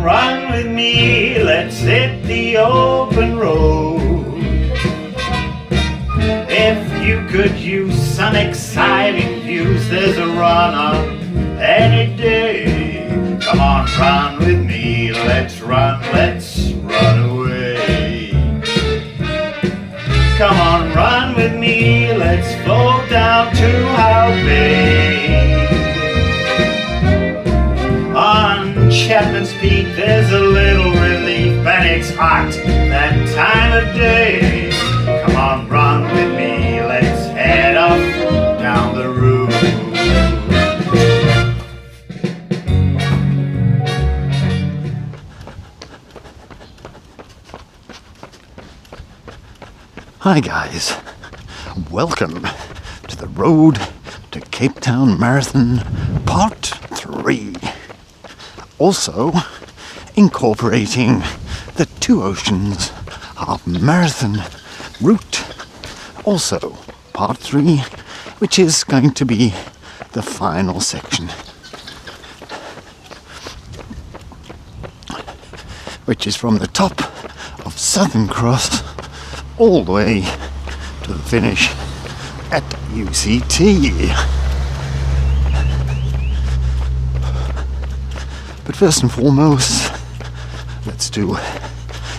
run with me, let's hit the open road. If you could use some exciting views, there's a run on any day. Come on, run with me, let's run away. Come on, run with me, let's float down to Howe Bay. On Chapman's Peak there's a little relief, and it's hot that time of day. Come on, run with me, let's head off down the road. Hi guys, welcome to the Road to Cape Town Marathon Part 3. Also incorporating the Two Oceans Half Marathon route. Also Part 3, which is going to be the final section, which is from the top of Southern Cross all the way to the finish at UCT. But first and foremost, let's do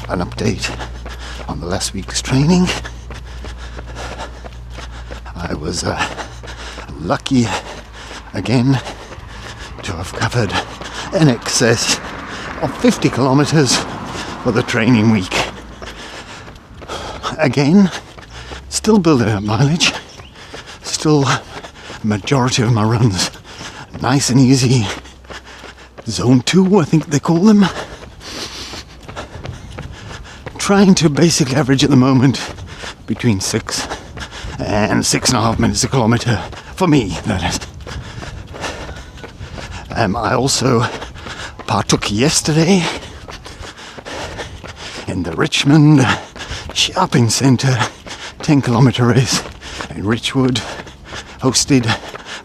an update on the last week's training. I was lucky again to have covered in excess of 50 kilometers for the training week. Again, still building up mileage, still majority of my runs nice and easy. Zone 2, I think they call them. Trying to basically average at the moment between 6 and 6.5 minutes a kilometre, for me, that is. I also partook yesterday in the Richmond Shopping Centre 10-kilometre race in Richwood, hosted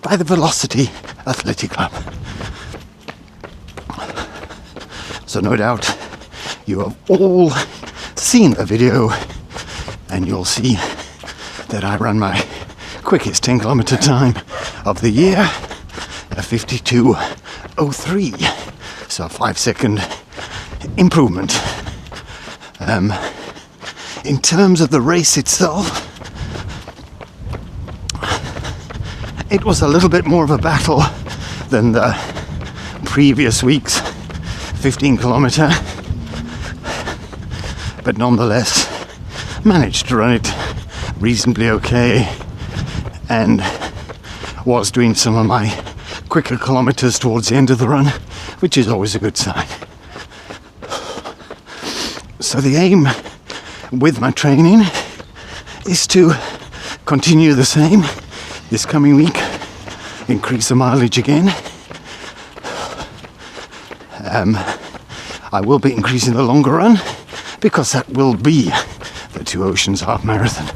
by the Velocity Athletic Club. So no doubt you have all seen the video, and you'll see that I ran my quickest 10-kilometre time of the year, a 52:03, so a 5-second improvement. In terms of the race itself, it was a little bit more of a battle than the previous week's 15-kilometre, but nonetheless managed to run it reasonably okay, and was doing some of my quicker kilometres towards the end of the run, which is always a good sign. So the aim with my training is to continue the same this coming week, increase the mileage again. I will be increasing the longer run, because that will be the Two Oceans Half Marathon.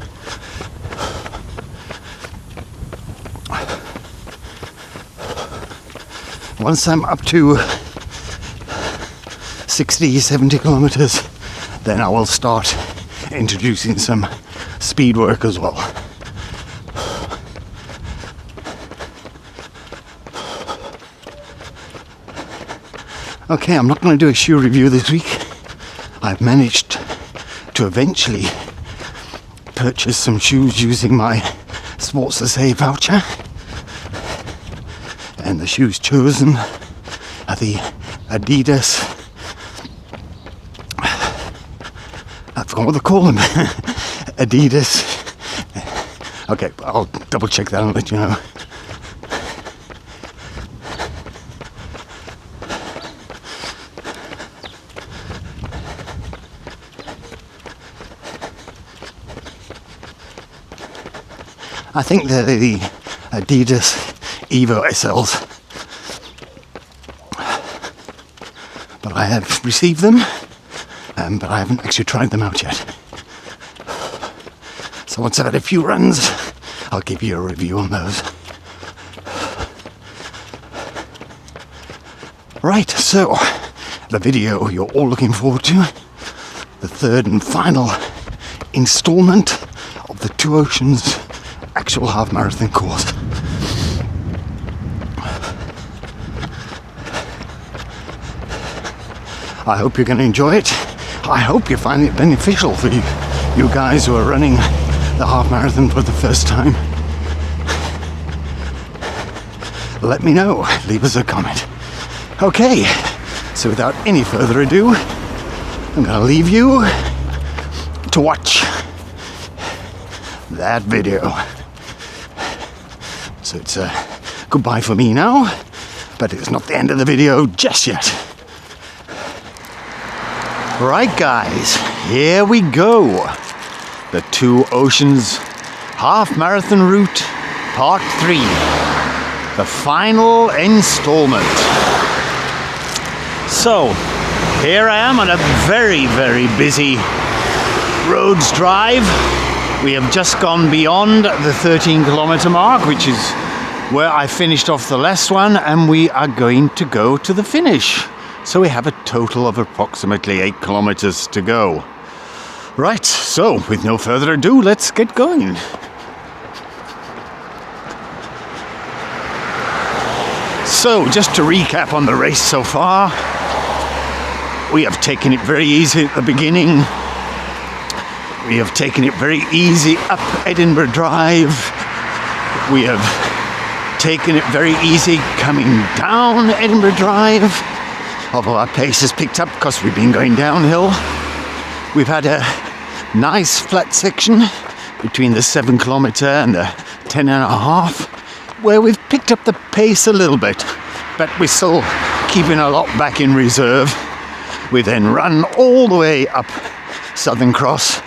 Once I'm up to 60, 70 kilometers, then I will start introducing some speed work as well. Okay, I'm not going to do a shoe review this week. I've managed to eventually purchase some shoes using my Sports to Save voucher, and the shoes chosen are the Adidas, I forgot what they call them, Adidas. Okay, I'll double check that and let you know. I think they're the Adidas Evo SLs, but I have received them, but I haven't actually tried them out yet. So once I've had a few runs, I'll give you a review on those. Right, so the video you're all looking forward to, the third and final installment of the Two Oceans actual half marathon course. I hope you're going to enjoy it. I hope you find it beneficial for you guys who are running the half marathon for the first time. Let me know, leave us a comment. Okay, so without any further ado, I'm going to leave you to watch that video. So it's a goodbye for me now, but it's not the end of the video just yet. Right guys, here we go. The Two Oceans Half Marathon Route Part 3. The final installment. So, here I am on a very, very busy roads drive. We have just gone beyond the 13-kilometer mark, which is where I finished off the last one, and we are going to go to the finish. So we have a total of approximately 8 kilometers to go. Right, so with no further ado, let's get going. So, just to recap on the race so far, we have taken it very easy at the beginning. We have taken it very easy up Edinburgh Drive. We have taken it very easy coming down Edinburgh Drive, although our pace has picked up because we've been going downhill. We've had a nice flat section between the 7-kilometer and the 10.5, where we've picked up the pace a little bit, but we're still keeping a lot back in reserve. We then run all the way up Southern Cross,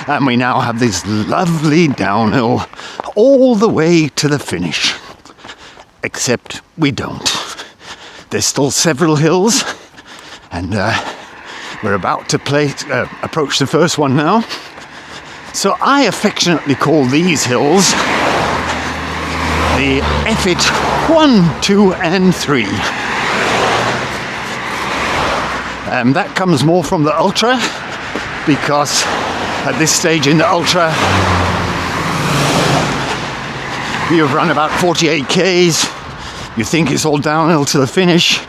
and we now have this lovely downhill all the way to the finish. Except we don't. There's still several hills, and we're about to approach the first one now. So I affectionately call these hills the Effit 1, 2 and 3. That comes more from the Ultra, because at this stage in the Ultra you've run about 48 Ks, you think it's all downhill to the finish,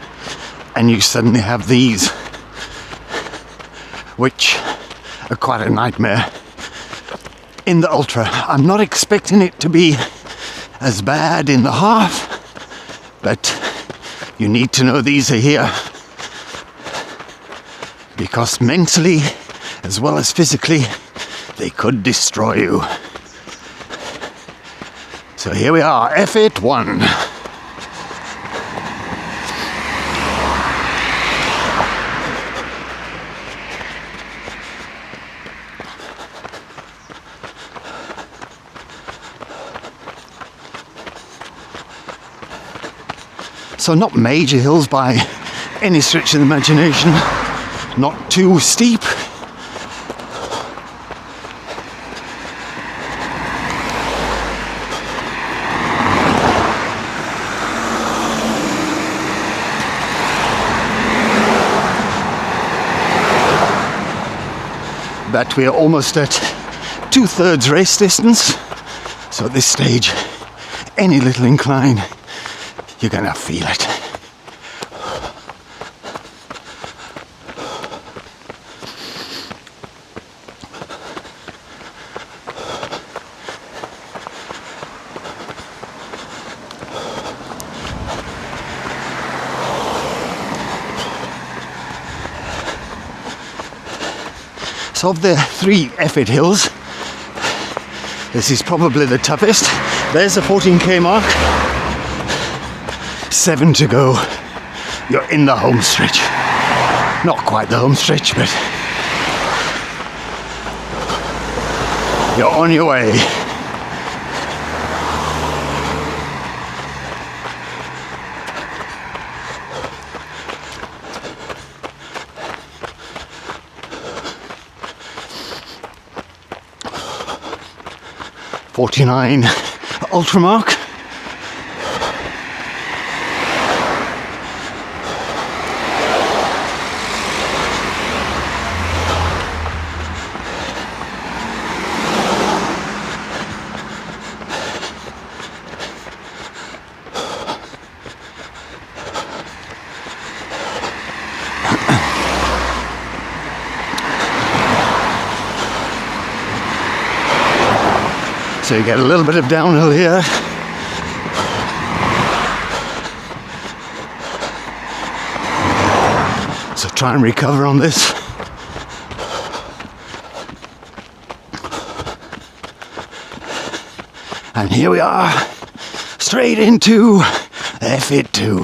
and you suddenly have these, which are quite a nightmare in the Ultra. I'm not expecting it to be as bad in the half, but you need to know these are here, because mentally as well as physically they could destroy you. So here we are, Effit 1. So not major hills by any stretch of the imagination, not too steep. But we are almost at 2/3 race distance, so at this stage, any little incline, you're gonna feel it. So of the 3 Effit hills, this is probably the toughest. There's the 14k mark. 7 to go. You're in the home stretch. Not quite the home stretch, but you're on your way. .49 ultra mark. So you get a little bit of downhill here. So try and recover on this. And here we are, straight into F2.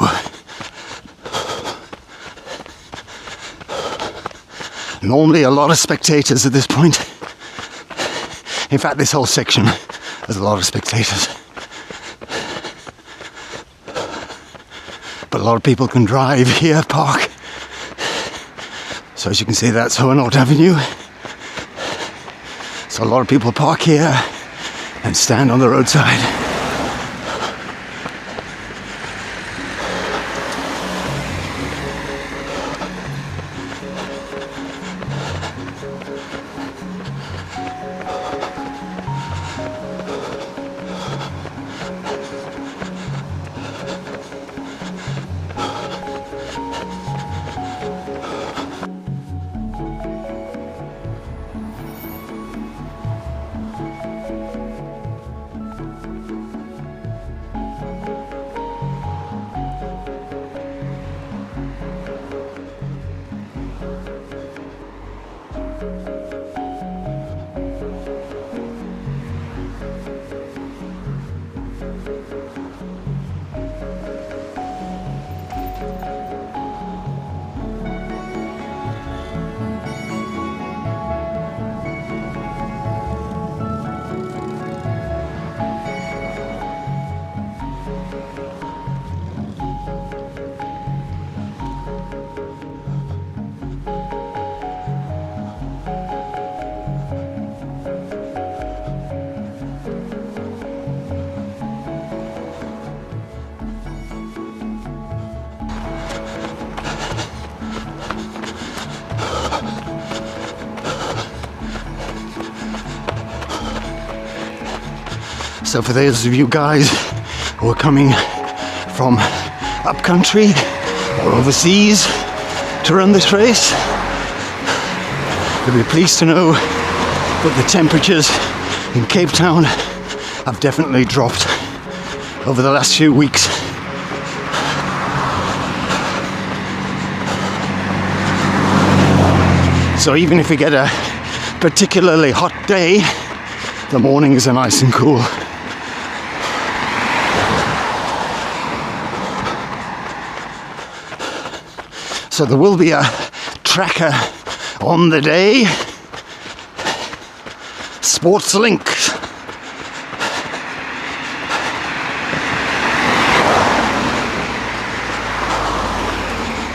Normally a lot of spectators at this point. In fact, this whole section has a lot of spectators. But a lot of people can drive here, park. So as you can see, that's Hohenort Avenue. So a lot of people park here and stand on the roadside. So for those of you guys who are coming from upcountry or overseas to run this race, you'll be pleased to know that the temperatures in Cape Town have definitely dropped over the last few weeks. So even if you get a particularly hot day, the mornings are nice and cool. So there will be a tracker on the day. Sports Link.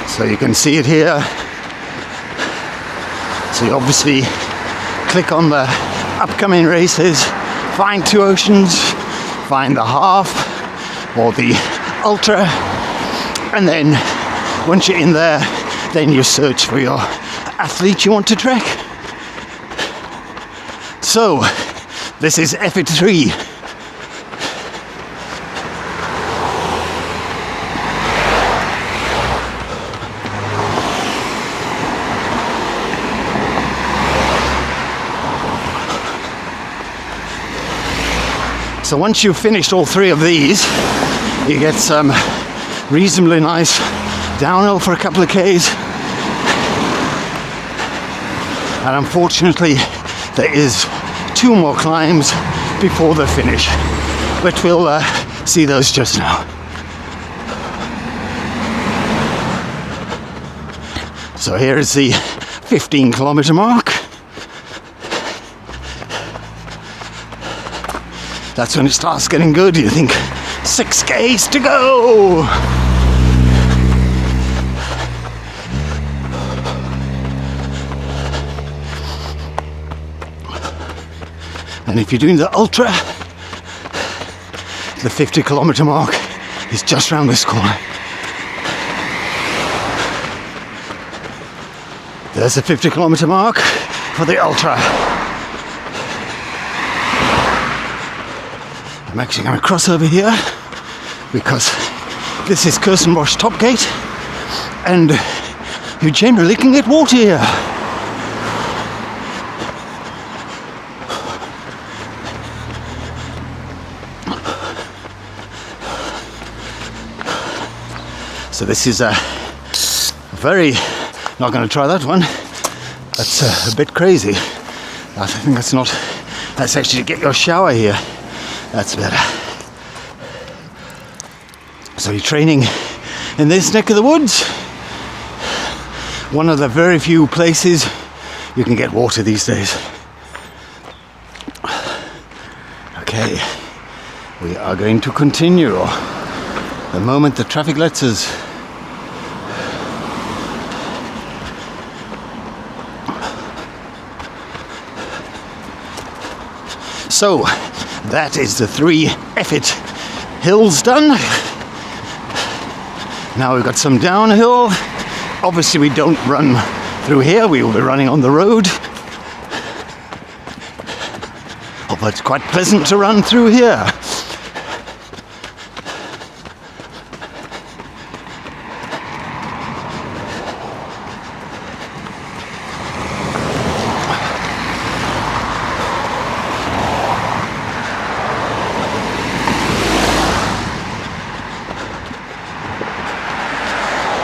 So you can see it here. So you obviously click on the upcoming races, find Two Oceans, find the half or the ultra, and then once you're in there, then you search for your athlete you want to track. So, this is F3. So once you've finished all three of these, you get some reasonably nice downhill for a couple of Ks. And unfortunately, there is 2 more climbs before the finish, but we'll see those just now. So here is the 15-kilometer mark. That's when it starts getting good. You think 6 Ks to go. And if you're doing the ultra, the 50-kilometer mark is just around this corner. There's the 50-kilometer mark for the ultra. I'm actually going to cross over here because this is Kirstenbosch top gate and you generally can get water here. So this is a very, not going to try that one. That's a bit crazy. I think that's actually to get your shower here. That's better. So you're training in this neck of the woods. One of the very few places you can get water these days. Okay, we are going to continue the moment the traffic lets us. So, that is the 3 effort hills done. Now we've got some downhill. Obviously we don't run through here, we will be running on the road. Although it's quite pleasant to run through here.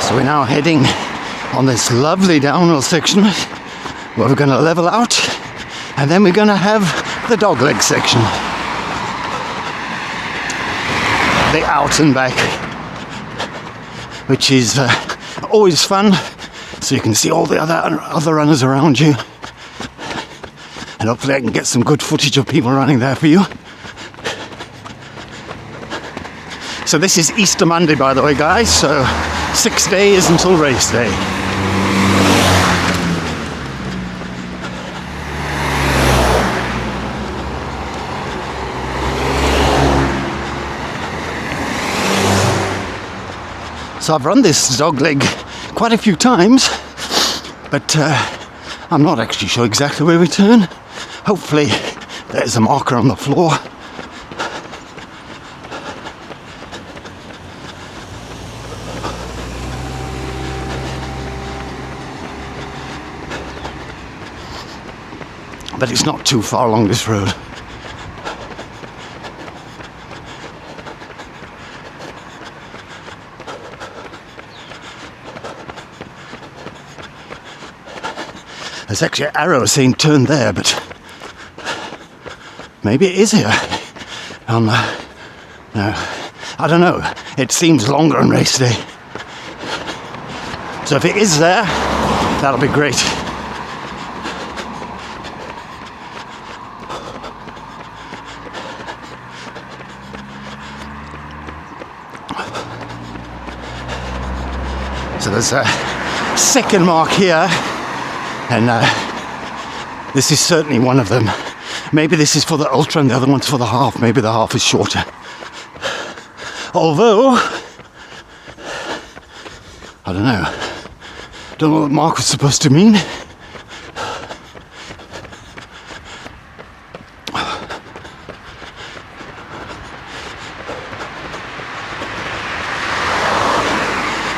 So we're now heading on this lovely downhill section where we're going to level out, and then we're going to have the dogleg section, the out and back, which is always fun, so you can see all the other runners around you, and hopefully I can get some good footage of people running there for you. So this is Easter Monday, by the way, guys, so 6 days until race day. So I've run this dogleg quite a few times, but I'm not actually sure exactly where we turn. Hopefully there's a marker on the floor. But it's not too far along this road. There's actually an arrow saying turn there, but maybe it is here. No, I don't know. It seems longer on race day. So if it is there, that'll be great. So there's a second mark here, and this is certainly one of them. Maybe this is for the ultra and the other one's for the half. Maybe the half is shorter. Although, I don't know. Don't know what the mark was supposed to mean.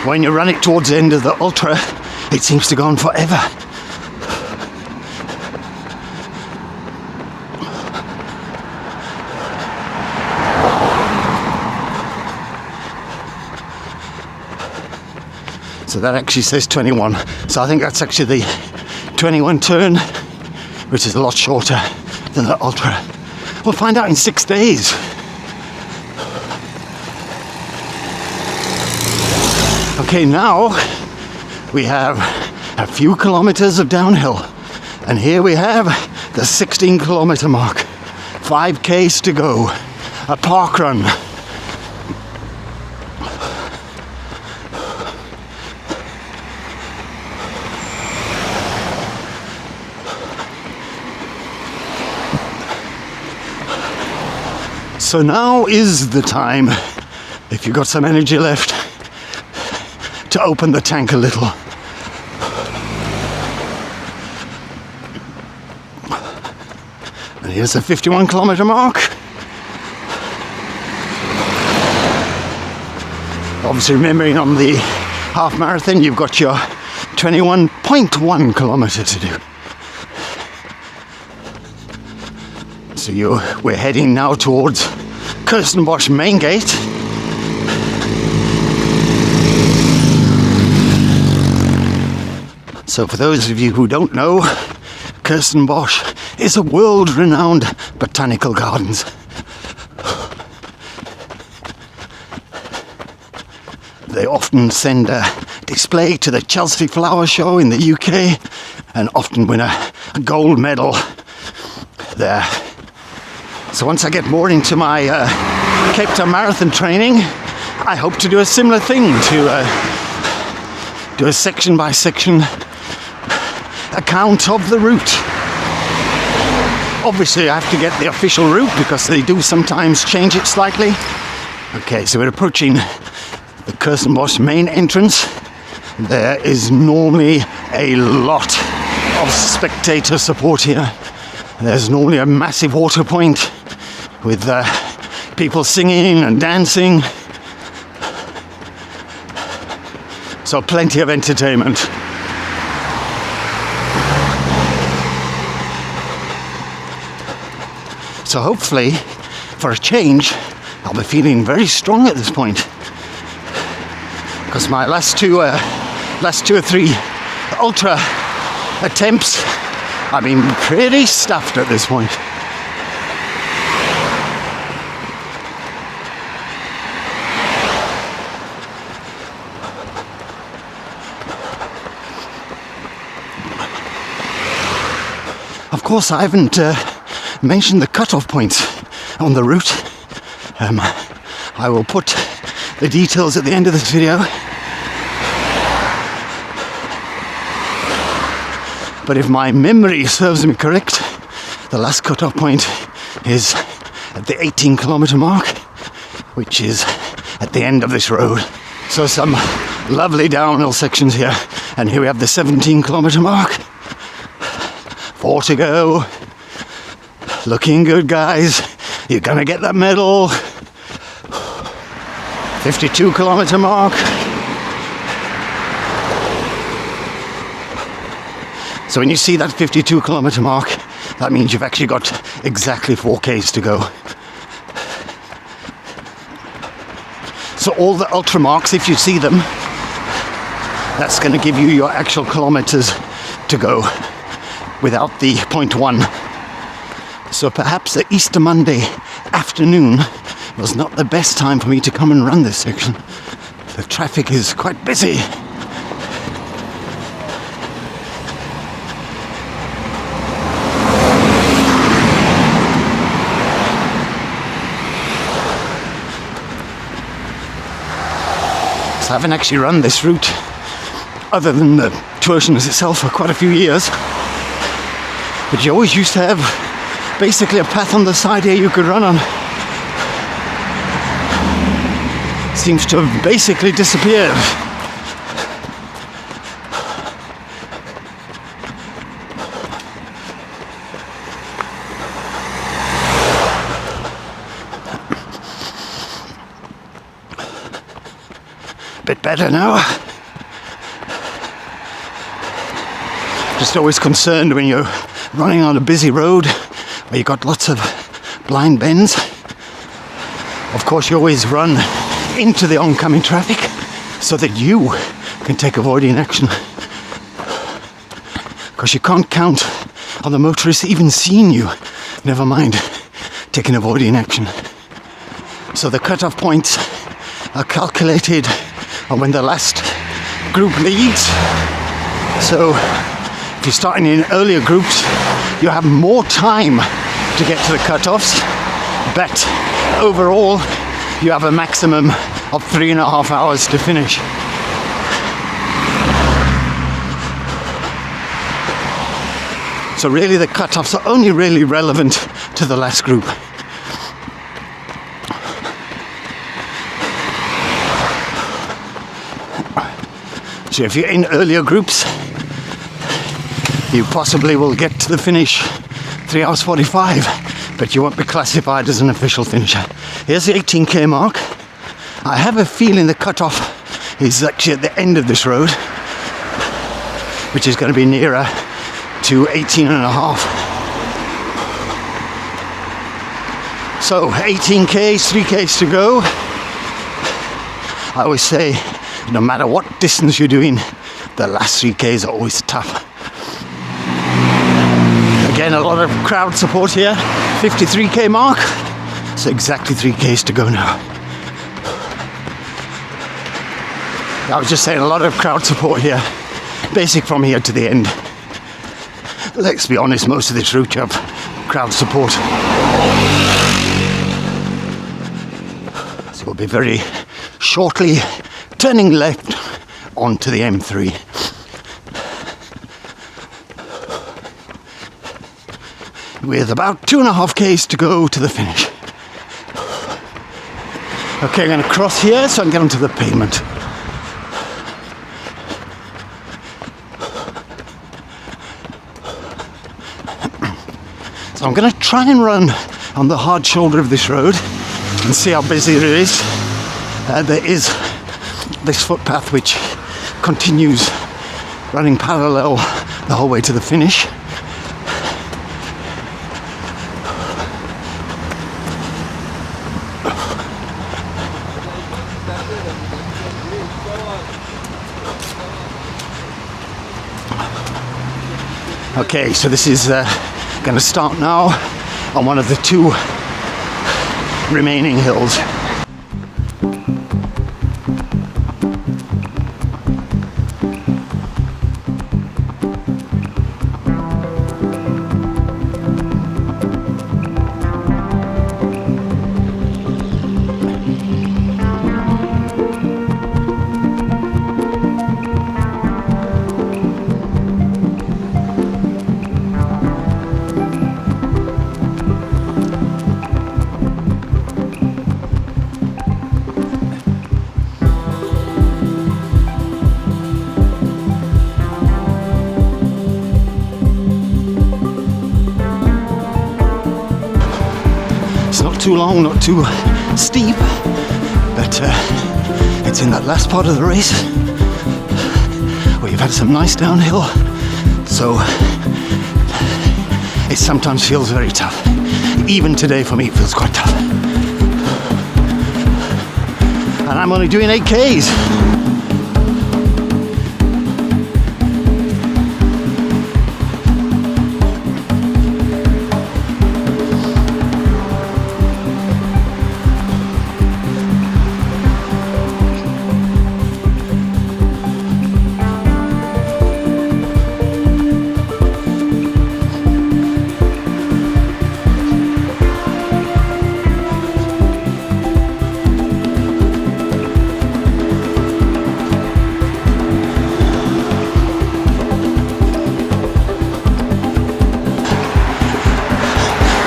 When you run it towards the end of the ultra, it seems to go on forever. So that actually says 21. So I think that's actually the 21 turn, which is a lot shorter than the ultra. We'll find out in 6 days. Okay, now we have a few kilometers of downhill, and here we have the 16-kilometer mark. 5 Ks to go, a park run. So now is the time, if you've got some energy left, to open the tank a little. And here's the 51-kilometer mark. Obviously, remembering on the half marathon, you've got your 21.1 kilometer to do. So we're heading now towards Kirstenbosch main gate. So for those of you who don't know, Kirstenbosch is a world-renowned botanical gardens. They often send a display to the Chelsea Flower Show in the UK and often win a gold medal there. So once I get more into my Cape Town Marathon training, I hope to do a similar thing, to do a section by section account of the route. Obviously I have to get the official route because they do sometimes change it slightly. Okay, so we're approaching the Kirstenbosch main entrance. There is normally a lot of spectator support here. There's normally a massive water point with people singing and dancing. So plenty of entertainment. So hopefully, for a change, I'll be feeling very strong at this point. Because my last two or three ultra attempts, I've been pretty stuffed at this point. Of course, I haven't mentioned the cutoff points on the route. I will put the details at the end of this video. But if my memory serves me correct, the last cutoff point is at the 18-kilometer mark, which is at the end of this road. So some lovely downhill sections here. And here we have the 17-kilometer mark. 4 to go. Looking good, guys. You're gonna get that medal. 52-kilometer mark. So when you see that 52-kilometer mark, that means you've actually got exactly 4Ks to go. So all the ultra marks, if you see them, that's going to give you your actual kilometers to go without the 0.1. So perhaps the Easter Monday afternoon was not the best time for me to come and run this section. The traffic is quite busy. So I haven't actually run this route, other than the Tuitions itself, for quite a few years. But you always used to have basically a path on the side here you could run on. Seems to have basically disappeared. Bit better now. Just always concerned when you're running on a busy road where you've got lots of blind bends. Of course, you always run into the oncoming traffic so that you can take avoiding action. Because you can't count on the motorists even seeing you, never mind taking avoiding action. So the cutoff points are calculated on when the last group leads. So if you're starting in earlier groups, you have more time to get to the cutoffs, but overall you have a maximum of 3.5 hours to finish. So really the cutoffs are only really relevant to the last group. So if you're in earlier groups, you possibly will get to the finish 3 hours 45, but you won't be classified as an official finisher. Here's the 18k mark. I have a feeling the cutoff is actually at the end of this road, which is going to be nearer to 18.5. So 18k's, 3k's to go. I always say, no matter what distance you're doing, the last 3Ks are always tough. Again, a lot of crowd support here. 53K mark. So exactly 3Ks to go now. I was just saying, a lot of crowd support here. Basic from here to the end. Let's be honest, most of this route have crowd support. So we'll be very shortly turning left onto the M3. With about 2.5Ks to go to the finish. Okay, I'm going to cross here so I can get onto the pavement. So I'm going to try and run on the hard shoulder of this road and see how busy it is. There is this footpath which continues running parallel the whole way to the finish. Okay, so this is going to start now on one of the two remaining hills. Too long, not too steep, but it's in that last part of the race where you've had some nice downhill, so it sometimes feels very tough. Even today for me it feels quite tough. And I'm only doing 8Ks.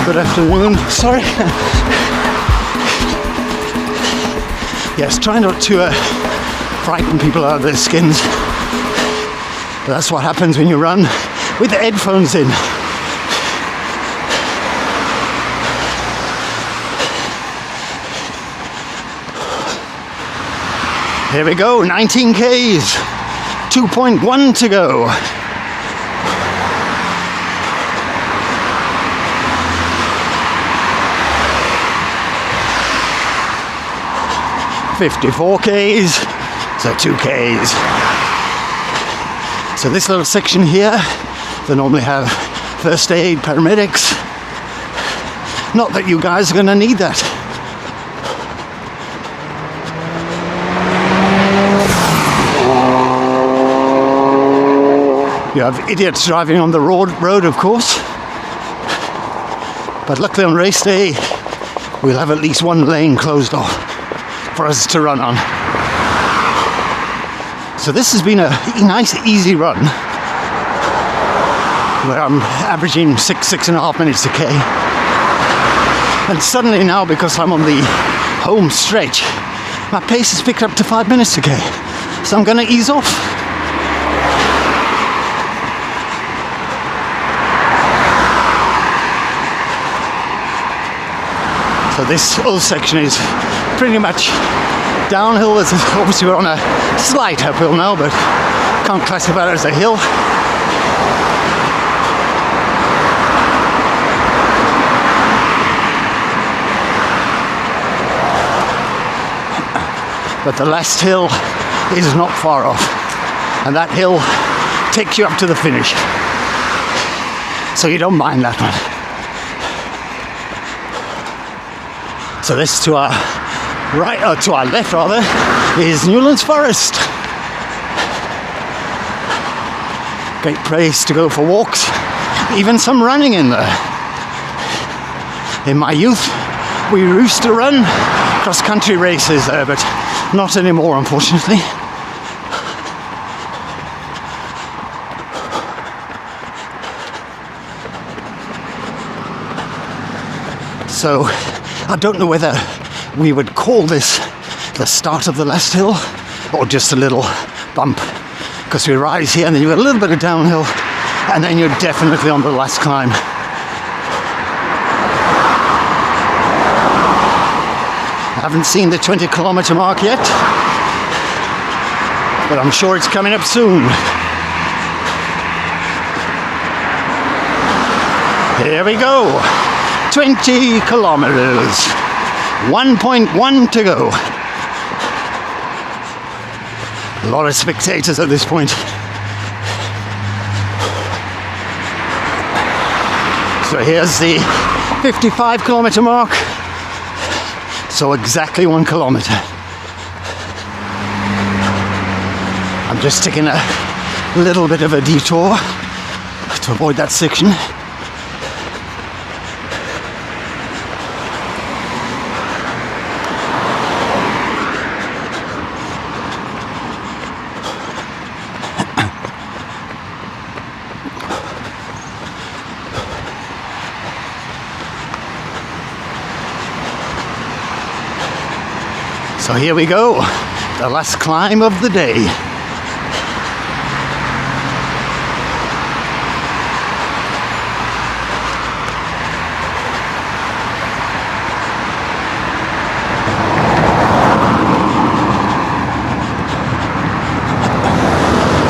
Good afternoon, sorry. Yes, try not to frighten people out of their skins. But that's what happens when you run with the headphones in. Here we go, 19Ks, 2.1 to go. 54S, so 2Ks. So this little section here, they normally have first aid, paramedics. Not that you guys are going to need that. You have idiots driving on the road, of course. But luckily on race day, we'll have at least one lane closed off for us to run on. So this has been a nice easy run where I'm averaging 6.5 minutes a K. And suddenly now, because I'm on the home stretch, my pace has picked up to 5 minutes a K. So I'm going to ease off. So this whole section is pretty much downhill. Obviously we're on a slight uphill now, but can't classify it as a hill. But the last hill is not far off. and that hill takes you up to the finish. So you don't mind that one. So this to our right, or to our left rather, is Newlands Forest. Great place to go for walks, even some running in there. In my youth, we used to run cross-country races there, but not anymore, unfortunately. So, I don't know whether we would call this the start of the last hill or just a little bump, because we rise here and then you get a little bit of downhill and then you're definitely on the last climb. I haven't seen the 20-kilometer mark yet, but I'm sure it's coming up soon. Here we go. 20 kilometers. 1.1 to go. A lot of spectators at this point. So here's the 55-kilometer mark. So exactly 1 kilometer. I'm just taking a little bit of a detour to avoid that section. So here we go, the last climb of the day.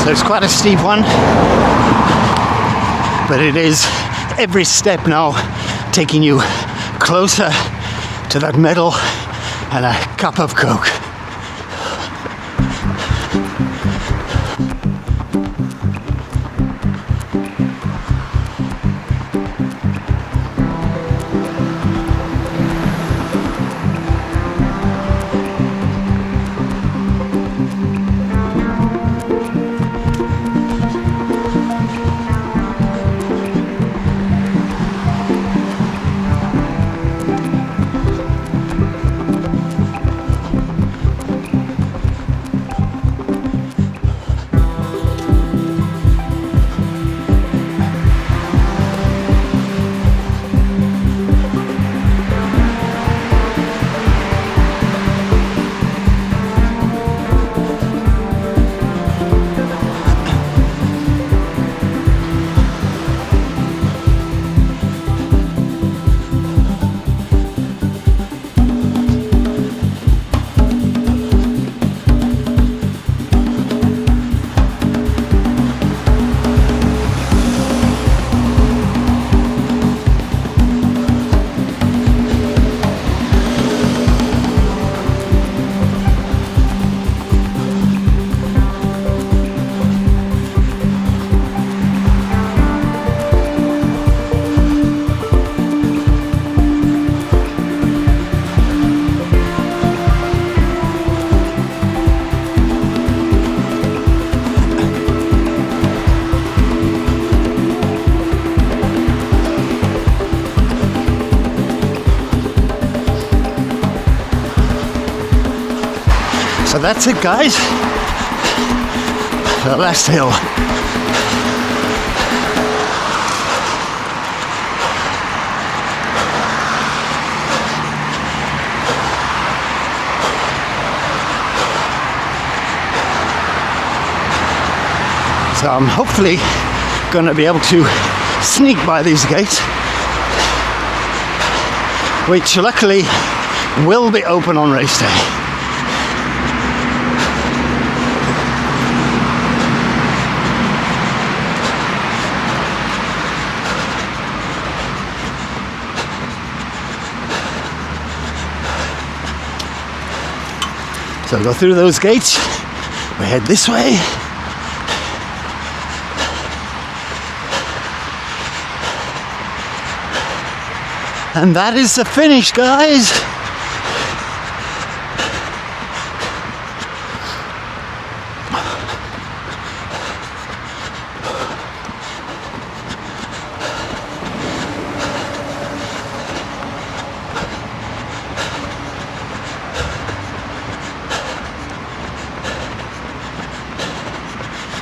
So it's quite a steep one, but it is every step now taking you closer to that medal and a cup of Coke. So that's it, guys. The last hill. So I'm hopefully going to be able to sneak by these gates, which luckily will be open on race day. So go through those gates, we head this way, And that is the finish, guys.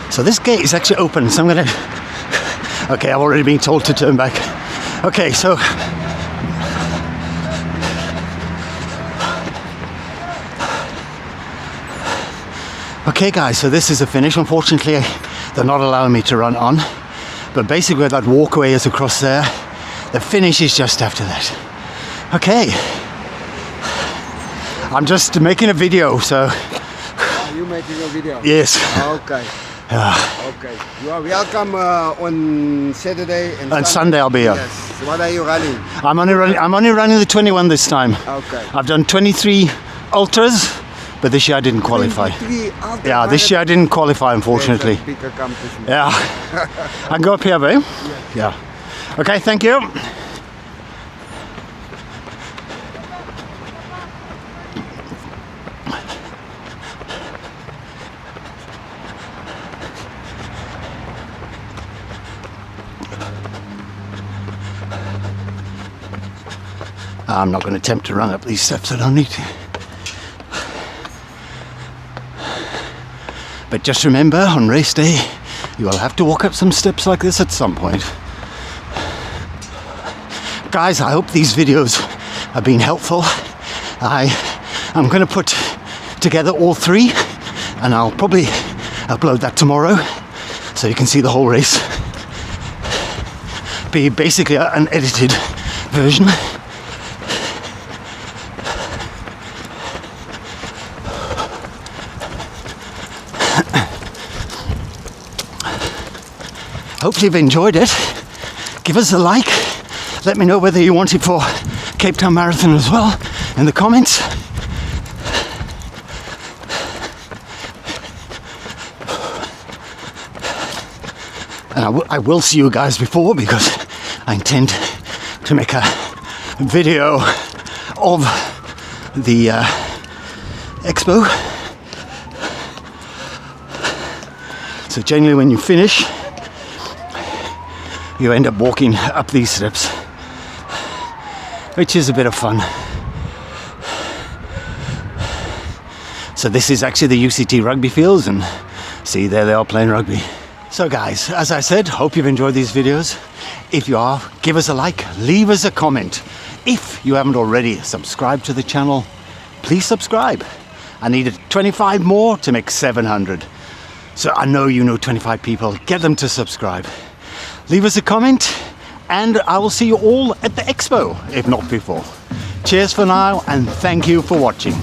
So this gate is actually open, so I'm gonna... Okay, I've already been told to turn back. Okay, so... Okay guys, so this is the finish. Unfortunately, they're not allowing me to run on. But basically where that walkway is across there, the finish is just after that. Okay. I'm just making a video, so... Are you making a video? Yes. Okay. Okay. You are welcome on Saturday and Sunday I'll be here. Yes. What are you running? I'm only running the 21 this time. Okay. I've done 23 ultras, but this year I didn't qualify. Yeah, this year I didn't qualify, unfortunately. Big accomplishment. Yeah. I can go up here, babe? Yeah. Okay, thank you. I'm not going to attempt to run up these steps, I don't need to. But just remember, on race day, you will have to walk up some steps like this at some point. Guys, I hope these videos have been helpful. I'm going to put together all three, and I'll probably upload that tomorrow, so you can see the whole race. Be basically an edited version. Hope you've enjoyed it. Give us a like. Let me know whether you want it for Cape Town Marathon as well in the comments. And I will see you guys before, because I intend to make a video of the expo. So generally when you finish, you end up walking up these steps, which is a bit of fun. So this is actually the UCT rugby fields, and see, there they are playing rugby. So guys, as I said, hope you've enjoyed these videos. If you are, give us a like, leave us a comment. If you haven't already subscribed to the channel, please subscribe. I needed 25 more to make 700. So I know you know 25 people, get them to subscribe. Leave us a comment, and I will see you all at the expo, if not before. Cheers for now, and thank you for watching.